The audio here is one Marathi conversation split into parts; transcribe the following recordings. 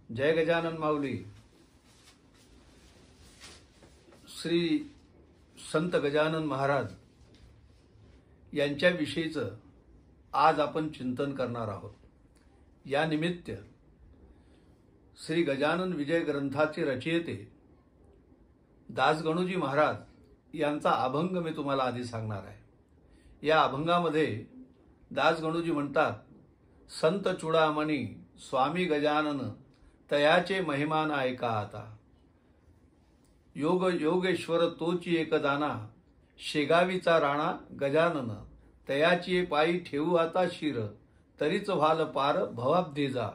जय गजानन माऊली। श्री संत गजानन महाराज यांच्याविषयीचं आज आपण चिंतन करणार आहोत। या निमित्त श्री गजानन विजय ग्रंथाचे रचयिते दासगणूजी महाराज यांचा अभंग मी तुम्हाला आधी सांगणार आहे। या अभंगामध्ये दासगणूजी म्हणतात, संत चूडामणी स्वामी गजानन तयाचे महिमान ऐका आता। योग योगेश्वर तोची एकदाना शेगावीचा राणा गजानन तयाची पायी ठेवू आता शिर तरीच व्हाल पार भवाब्धीजा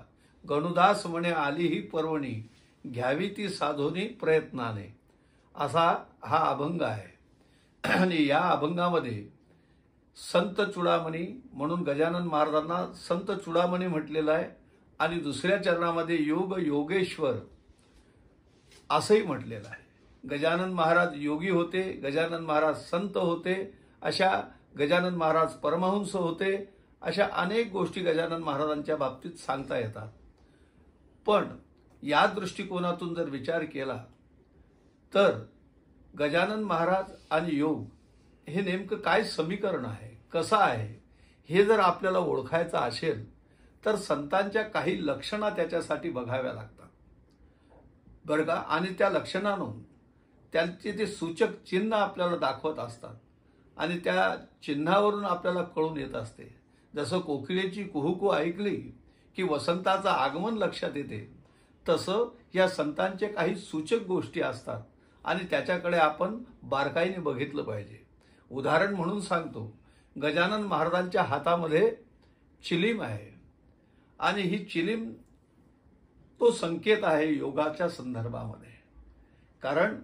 गणुदास म्हणे आली ही पर्वणी घ्यावी ती साधोनी प्रयत्नाने। असा हा अभंग आहे। आणि या अभंगामध्ये संत चूडामणी म्हणून गजानन महाराजांना संत चूडामणी म्हटलेलं आहे आणि दुसऱ्या चरणामध्ये योग योगेश्वर असंही म्हटलेलं आहे। गजानन महाराज योगी होते, गजानन महाराज संत होते, अशा गजानन महाराज परमहंस होते, अशा अनेक गोष्टी गजानन महाराजांच्या बाबतीत सांगता येतात। पण या दृष्टिकोनातून जर विचार केला तर गजानन महाराज आणि योग हे नेमकं काय समीकरण आहे, कसं आहे, हे जर आपल्याला ओळखायचं असेल तर संतांच्या काही लक्षणा त्याच्यासाठी बघाव्या लागतात बरं का। आणि त्या लक्षणांतून त्यांचे ते सूचक चिन्ह आपल्याला दाखवत असतात आणि त्या चिन्हावरून आपल्याला कळून येत असते। जसं कोकिळेची कुहुकू ऐकली की वसंताचं आगमन लक्षात येते, तसं या संतांचे काही सूचक गोष्टी असतात आणि त्याच्याकडे आपण बारकाईने बघितलं पाहिजे। उदाहरण म्हणून सांगतो, गजानन महाराजांच्या हातामध्ये चिलीम आहे आणि ही चिलीम तो संकेत आहे योगाच्या संदर्भामध्ये। कारण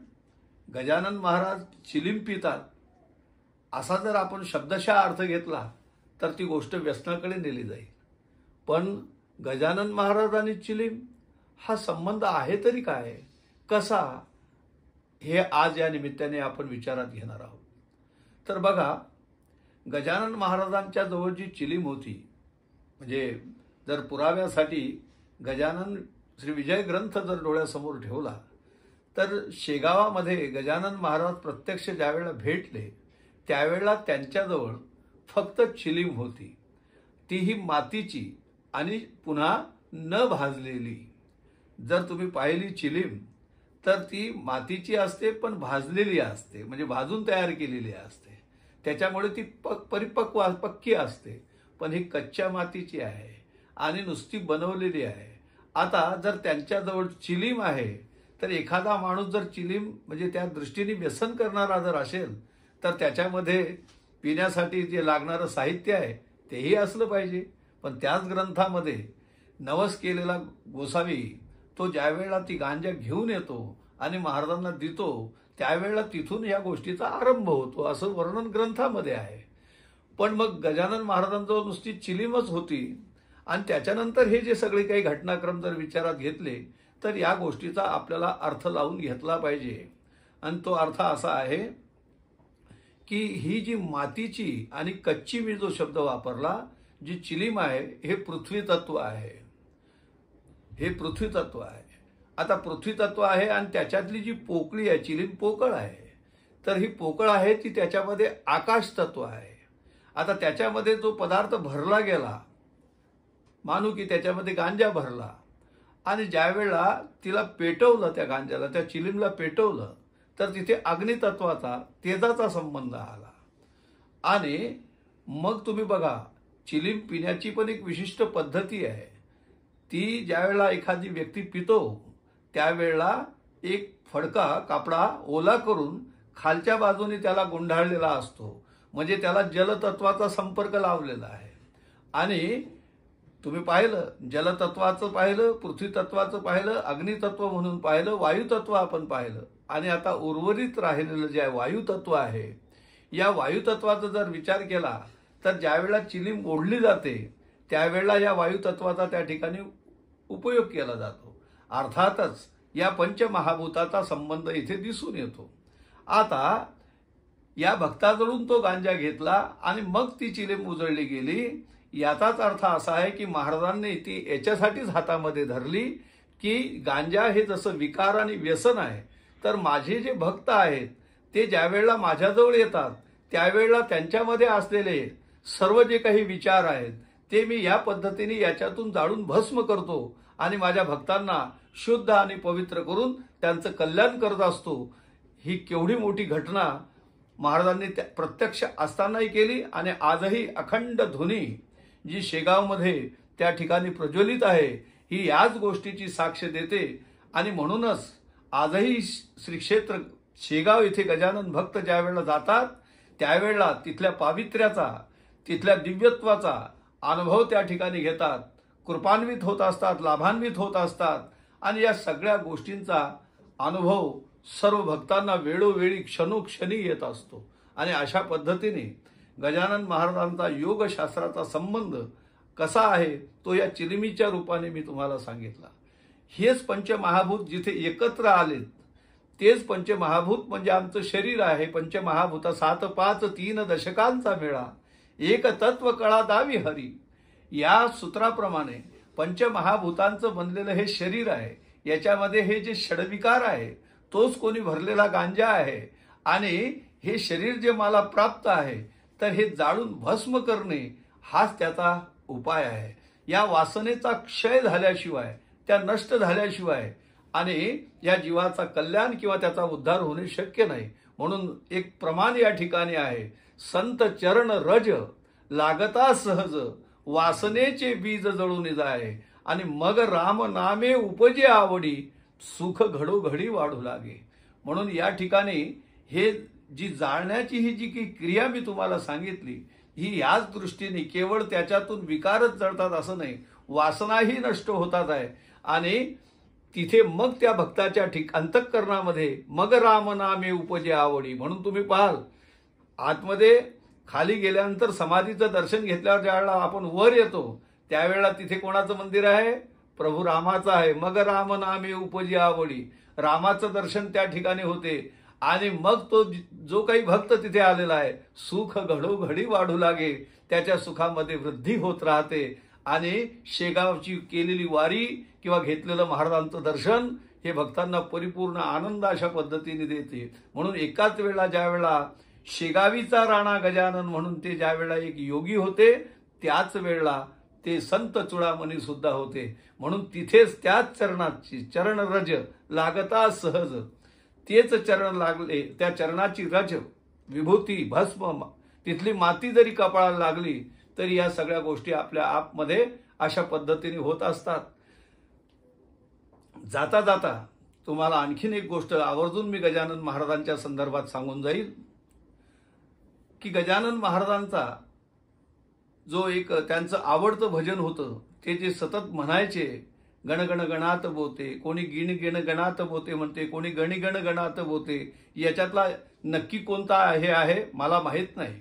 गजानन महाराज चिलीम पितात असा जर आपण शब्दशः अर्थ घेतला तर ती गोष्ट व्यसनाकडे नेली जाईल। पण गजानन महाराज आणि चिलीम हा संबंध आहे तरी काय, कसा, हे आज या निमित्ताने आपण विचारात घेणार आहोत। तर बघा, गजानन महाराजांच्या जवळ जी चिलीम होती, म्हणजे जर पुराव्यासाठी गजानन श्री विजय ग्रंथ जर डोळ्यासमोर ठेवला तर शेगावामध्ये गजानन महाराज प्रत्यक्ष ज्यावेळेला भेटले त्यावेळेला त्यांच्याजवळ फक्त चिलीम होती, तीही मातीची आणि पुन्हा न भाजलेली। जर तुम्ही पाहिली चिलीम तर ती मातीची असते पण भाजलेली असते, म्हणजे भाजून तयार केलेली असते, त्याच्यामुळे ती परिपक्व पक्की असते। पण ही कच्च्या मातीची आहे आणि नुसती बनवलेली आहे। आता जर त्यांच्याजवळ चिलीम आहे तर एखादा माणूस जर चिलीम म्हणजे त्या दृष्टीने व्यसन करणारा जर असेल तर त्याच्यामध्ये पिण्यासाठी जे लागणारं साहित्य आहे तेही असलं पाहिजे। पण त्याच ग्रंथामध्ये नवस केलेला गोसावी तो ज्यावेळेला ती गांजा घेऊन येतो आणि महाराजांना देतो त्यावेळेला तिथून या गोष्टीचा आरंभ होतो असं वर्णन ग्रंथामध्ये आहे। पण मग गजानन महाराजांजवळ नुसती चिलीमच होती आणि त्याच्यानंतर हे जे सगळे काही घटनाक्रम जर विचारात घेतले तर या गोष्टीचा आपल्याला अर्थ लावून घेतला पाहिजे। आणि तो अर्थ असा आहे की ही जी मातीची आणि कच्ची मी जो शब्द वापरला, जी चिलीम आहे हे पृथ्वी तत्व आहे, हे पृथ्वी तत्व आहे। आता पृथ्वी तत्व आहे आणि त्याच्यातली जी पोकळी आहे, चिलीम पोकळ आहे, तर ही पोकळ आहे ती त्याच्यामध्ये आकाश तत्व आहे। आता त्याच्यामध्ये जो पदार्थ भरला गेला, मानू की त्याच्यामध्ये गांजा भरला आणि ज्यावेळेला तिला पेटवलं, त्या गांजाला त्या चिलीमला पेटवलं तर तिथे अग्नितत्वाचा तेजाचा संबंध आला। आणि मग तुम्ही बघा, चिलीम पिण्याची पण एक विशिष्ट पद्धती आहे। ती ज्यावेळेला एखादी व्यक्ती पितो त्यावेळेला एक फडका कापडा ओला करून खालच्या बाजूने त्याला गुंडाळलेला असतो, म्हणजे त्याला जलतत्वाचा संपर्क लावलेला आहे। आणि तुम्ही पाहिलं, जलतत्वाचं पाहिलं, पृथ्वी तत्वाचं पाहिलं, अग्नितत्व म्हणून पाहिलं, वायुतत्व आपण पाहिलं आणि आता उर्वरित राहिलेलं जे वायुतत्व आहे, या वायुतत्वाचा जर विचार केला तर ज्यावेळेला चिलीम ओढली जाते त्यावेळेला या वायुतत्वाचा त्या ठिकाणी उपयोग केला जातो। अर्थातच या पंचमहाभूताचा संबंध इथे दिसून येतो। आता या भक्ताजवळून तो गांजा घेतला आणि मग ती चिलीम उजळली गेली, याचाच अर्थ असा आहे की महाराजांनी ती याच्यासाठीच हातामध्ये धरली की गांजा हे जसं विकार आणि व्यसन आहे, तर माझे जे भक्त आहेत ते ज्यावेळेला माझ्याजवळ येतात त्यावेळेला त्यांच्यामध्ये असलेले सर्व जे काही विचार आहेत ते मी या पद्धतीने याच्यातून जाळून भस्म करतो आणि माझ्या भक्तांना शुद्ध आणि पवित्र करून त्यांचं कल्याण करत असतो। ही केवढी मोठी घटना महाराजांनी प्रत्यक्ष असतानाही केली आणि आजही अखंड ध्वनी जी शेगावमध्ये त्या ठिकाणी प्रज्वलित आहे ही याच गोष्टीची साक्ष देते। आणि म्हणूनच आजही श्री क्षेत्र शेगाव येथे गजानन भक्त ज्यावेळेला जातात त्यावेळेला तिथल्या पावित्र्याचा तिथल्या दिव्यत्वाचा अनुभव त्या ठिकाणी घेतात, कृपान्वित होत असतात, लाभान्वित होत असतात आणि या सगळ्या गोष्टींचा अनुभव सर्व भक्तांना वेळोवेळी क्षणोक्षणी येत असतो। आणि अशा पद्धतीने गजानन महाराजांचा योगशास्त्राचा संबंध कसा आहे तो या चिलिमीच्या रूपाने मी तुम्हाला सांगितला। हेच पंचमहाभूत जिथे एकत्र आलेत तेच पंचमहाभूत म्हणजे आमचं शरीर आहे। पंचमहाभूत 7 5 3 दशकांचा मेळा, एक तत्व कळा दावी हरी, या सूत्राप्रमाणे पंचमहाभूतांचं बनलेलं हे शरीर आहे। याच्यामध्ये हे जे षडविकार आहे तोच कोणी भरलेला गांजा आहे आणि हे शरीर जे मला प्राप्त आहे तर हे जाळून भस्म करणे हाच त्याचा उपाय आहे। या वासनेचा क्षय झाल्याशिवाय त्या नष्ट झाल्याशिवाय आणि या जीवाचा कल्याण किंवा त्याचा उद्धार होणे शक्य नाही। म्हणून एक प्रमाण या ठिकाणी आहे, संत चरण रज लागता सहज, वासनेचे बीज जळून जाय आणि मग राम नामे उपजे आवडी, सुख घडोघडी वाढू लागे। म्हणून या ठिकाणी हे जी जाळण्याची ही जी की क्रिया मी तुम्हाला सांगितली ही याच दृष्टीने केवळ त्याच्यातून विकारच जळतात असं नाही, वासनाही नष्ट होतात आहे आणि तिथे मग त्या भक्ताच्या अंतःकरणामध्ये मग राम नामे उपजे आवडी। म्हणून तुम्ही पाहाल आतमध्ये खाली गेल्यानंतर समाधीचं दर्शन घेतल्यावर ज्यावेळेला आपण वर येतो त्यावेळेला तिथे कोणाचं मंदिर आहे? प्रभू रामाचं आहे। मग राम नामे उपजी आवडी, रामाचं दर्शन त्या ठिकाणी होते आणि मग तो जो काही भक्त तिथे आलेला आहे सुख घडोघडी वाढू लागे, त्याच्या सुखामध्ये वृद्धी होत राहते आणि शेगावची केलेली वारी किंवा घेतलेलं महाराजांचं दर्शन हे भक्तांना परिपूर्ण आनंद अशा पद्धतीने देते। म्हणून एकाच वेळेला ज्यावेळेला शेगावीचा राणा गजानन म्हणून ते ज्यावेळेला एक योगी होते त्याच वेळेला ते संत चूडामणी सुद्धा होते। म्हणून तिथेच त्याच चरणाची चरण रज लागता सहज, तेच चरण लागले, त्या चरणाची रज विभूती भस्म तिथली माती जरी कपाळाला लागली तरी या सगळ्या गोष्टी आपल्या आपमध्ये अशा पद्धतीने होत असतात। जाता जाता तुम्हाला आणखीन एक गोष्ट आवर्जून मी गजानन महाराजांच्या संदर्भात सांगून जाईल की गजानन महाराजांचा जो एक त्यांचं आवडतं भजन होतं ते जे सतत म्हणायचे, गण गण गणात बोते, कोणी गिण गिण गणात बोते म्हणते, कोणी गणी गण गणात बोते, याच्यातला नक्की कोणता हे आहे मला माहित नाही,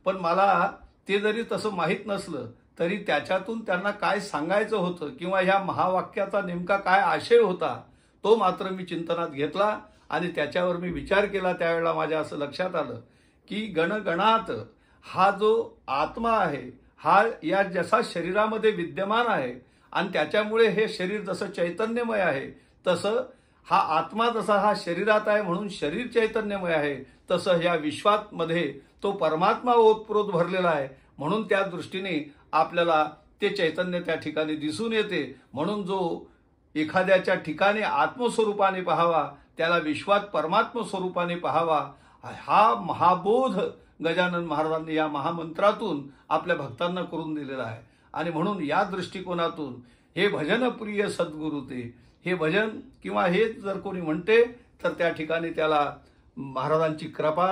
पण मला ते जरी तसं माहित नसलं तरी त्याच्यातून त्यांना काय सांगायचं होतं किंवा ह्या महावाक्याचा नेमका काय आशय होता तो मात्र मी चिंतनात घेतला आणि त्याच्यावर मी विचार केला। त्यावेळेला माझ्या असं लक्षात आलं की गणगणात हा जो आत्मा आहे हा या जसा शरीरामध्ये विद्यमान आहे आणि त्याच्यामुळे हे शरीर जसं चैतन्यमय आहे तसं हा आत्मा जसा हा शरीरात आहे म्हणून शरीर चैतन्यमय आहे तसं या विश्वात मध्ये तो परमात्मा ओतप्रोत भरलेला आहे म्हणून त्या दृष्टीने आपल्याला ते चैतन्य त्या ठिकाणी दिसून येते। म्हणून जो एखाद्याच्या ठिकाणी आत्मस्वरूपाने पाहावा त्याला विश्वात परमात्म स्वरूपाने पाहावा, हा महाबोध गजानन महाराजांनी या महामंत्रातून आपल्या भक्तांना करून दिलेला आहे। आणि म्हणून या दृष्टिकोनातून हे भजन प्रिय सद्गुरु ते, हे भजन किंवा हे जर कोणी म्हणते तर त्या ठिकाणी त्याला महाराजांची कृपा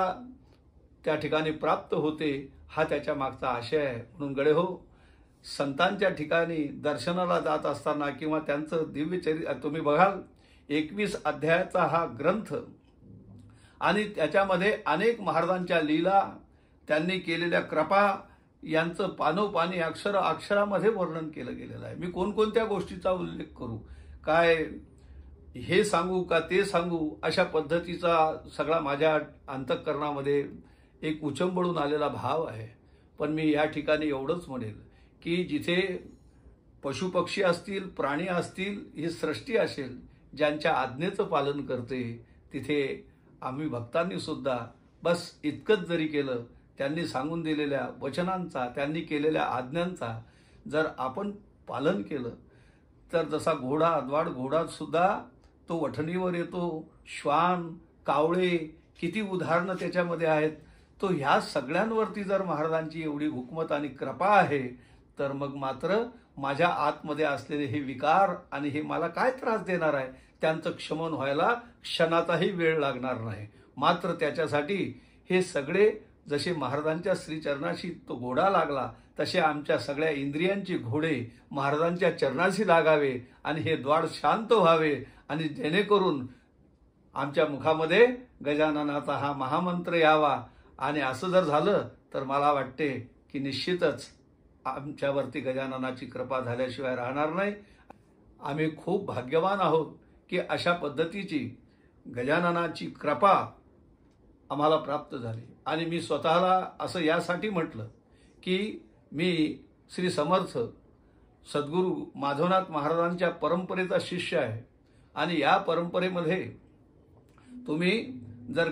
त्या ठिकाणी प्राप्त होते, हा त्याच्या मागचा आशय आहे। म्हणून गडे हो, संतांच्या ठिकाणी दर्शनाला जात असताना किंवा त्यांचं दिव्य चरित्र तुम्ही बघाल 21 अध्यायाचा हा ग्रंथ आणि त्याच्यामध्ये अनेक महाराजांच्या लीला त्यांनी केलेल्या कृपा यांचं पानोपानी अक्षर अक्षरामध्ये वर्णन केलं गेलेलं आहे। मी कोणकोणत्या गोष्टीचा उल्लेख करू, काय हे सांगू का ते सांगू, अशा पद्धतीचा सगळा माझ्या अंतःकरणामध्ये एक उचंबळून आलेला भाव आहे। पण मी या ठिकाणी एवढंच म्हणेल की जिथे पशुपक्षी असतील, प्राणी असतील, ही सृष्टी असेल, ज्यांच्या आज्ञेचं पालन करते, तिथे आम्ही भक्तांनी सुद्धा बस इतकंच जरी केलं, त्यांनी सांगून दिलेल्या वचनांचा, त्यांनी केलेल्या आज्ञांचा जर आपण पालन केलं, तर जसा घोडा अद्वाड घोडा सुद्धा तो वठणीवर येतो, श्वान, कावळे, किती उदाहरणं त्याच्यामध्ये आहेत. तो ह्या सगळ्यांवरती जर महाराजांची एवढी हुकमत आणि कृपा आहे, तर मग मात्र माझ्या आतमध्ये असलेले हे विकार आणि हे मला काय त्रास देणार आहे, त्यांचं क्षमन व्हायला क्षणाचाही वेळ लागणार नाही. मात्र त्याच्यासाठी हे सगळे जसे महाराजांच्या श्रीचरणाशी तो घोडा लागला, तसे आमच्या सगळ्या इंद्रियांचे घोडे महाराजांच्या चरणाशी लागावे आणि हे द्वार शांत व्हावे, आणि जेणेकरून आमच्या मुखामध्ये गजाननाचा हा महामंत्र यावा. आणि असं जर झालं तर मला वाटते की निश्चितच आमच्यावरती गजाननाची कृपा झाल्याशिवाय राहणार नाही. आम्ही खूप भाग्यवान आहोत की अशा पद्धतीची गजाननाची कृपा आम्हाला प्राप्त झाली. आणि मी स्वतःला असं यासाठी म्हटलं की मी श्री समर्थ सद्गुरू माधवनाथ महाराजांच्या परंपरेचा शिष्य आहे. आणि या परंपरेमध्ये तुम्ही जर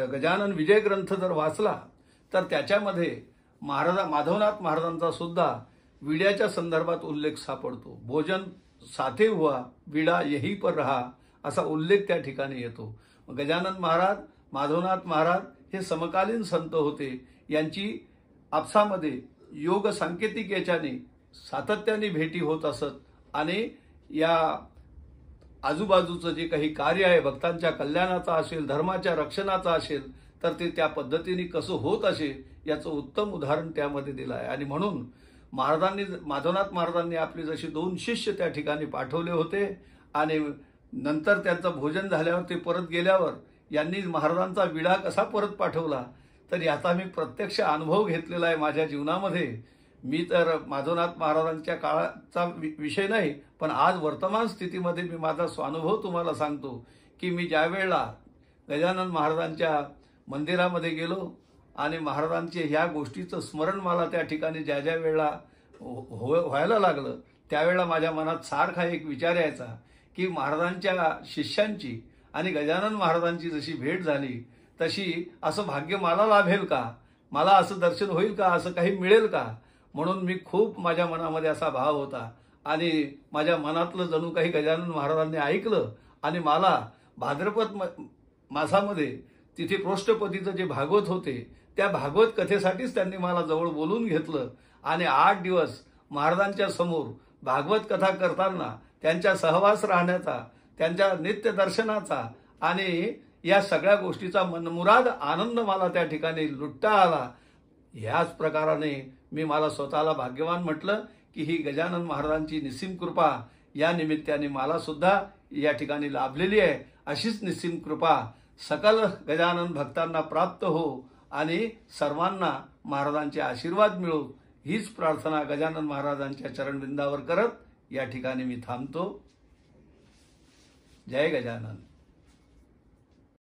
गजानन विजय ग्रंथ जर वाचला, तर त्याच्यामध्ये माधवनाथ महाराजांचा सुद्धा विड्याच्या संदर्भात उल्लेख सापडतो. भोजन साथे हुआ विडा यही पर रहा, असा उल्लेख त्या ठिकाणी येतो. गजानन महाराज, माधवनाथ महाराज हे समकालीन संत होते. यांची आपसामध्ये योग सांकेतिक याच्याने सातत्याने भेटी होत असत. आणि या आजूबाजूचं जे काही कार्य आहे, भक्तांच्या कल्याणाचा असेल, धर्माच्या रक्षणाचा असेल, तर ते त्या पद्धतीने कसं होत असेल याचं उत्तम उदाहरण त्यामध्ये दिलं आहे. आणि म्हणून माधवनाथ महाराजांनी आपले जसे 2 शिष्य त्या ठिकाणी पाठवले होते, आणि नंतर त्यांचं भोजन झाल्यावर ते परत गेल्यावर यांनी महाराजांचा विडा कसा परत पाठवला, तर याचा मी प्रत्यक्ष अनुभव घेतलेला आहे माझ्या जीवनामध्ये. मी तर माधवनाथ महाराजांच्या काळाचा विषय नाही, पण आज वर्तमान स्थितीमध्ये मी माझा स्वानुभव तुम्हाला सांगतो की मी ज्या वेळेला गजानन महाराजांच्या मंदिरामध्ये गेलो आणि महाराजांचे ह्या गोष्टीचं स्मरण मला त्या ठिकाणी ज्या ज्या वेळेला व्हायला लागलं, त्यावेळेला माझ्या मनात सारखा एक विचार यायचा की महाराजांच्या शिष्यांची आणि गजानन महाराजांची जशी भेट झाली, तशी असं भाग्य मला लाभेल का, मला असं दर्शन होईल का, असं काही मिळेल का. म्हणून मी खूप माझ्या मनामध्ये असा भाव होता. आणि माझ्या मनातलं जणू काही गजानन महाराजांनी ऐकलं आणि मला भाद्रपद मासामध्ये तिथे पृष्ठपतीचं जे भागवत होते, त्या भागवत कथेसाठीच त्यांनी मला जवळ बोलून घेतलं. आणि 8 दिवस महाराजांच्या समोर भागवत कथा करताना त्यांच्या सहवास राहण्याचा, त्यांच्या नित्य दर्शनाचा आणि या सगळ्या गोष्टीचा मनमुराद आनंद मला त्या ठिकाणी लुटता आला. ह्याच प्रकाराने मी मला स्वतःला भाग्यवान म्हटलं की ही गजानन महाराजांची निस्सीम कृपा या निमित्ताने मला सुद्धा या ठिकाणी लाभलेली आहे. अशीच निस्सीम कृपा सकल गजानन भक्तांना प्राप्त हो आणि सर्वांना महाराजांचे आशीर्वाद मिळो, हीच प्रार्थना गजानन महाराजांच्या चरणविंदावर करत या ठिकाणी मी थांबतो. जय गजानन.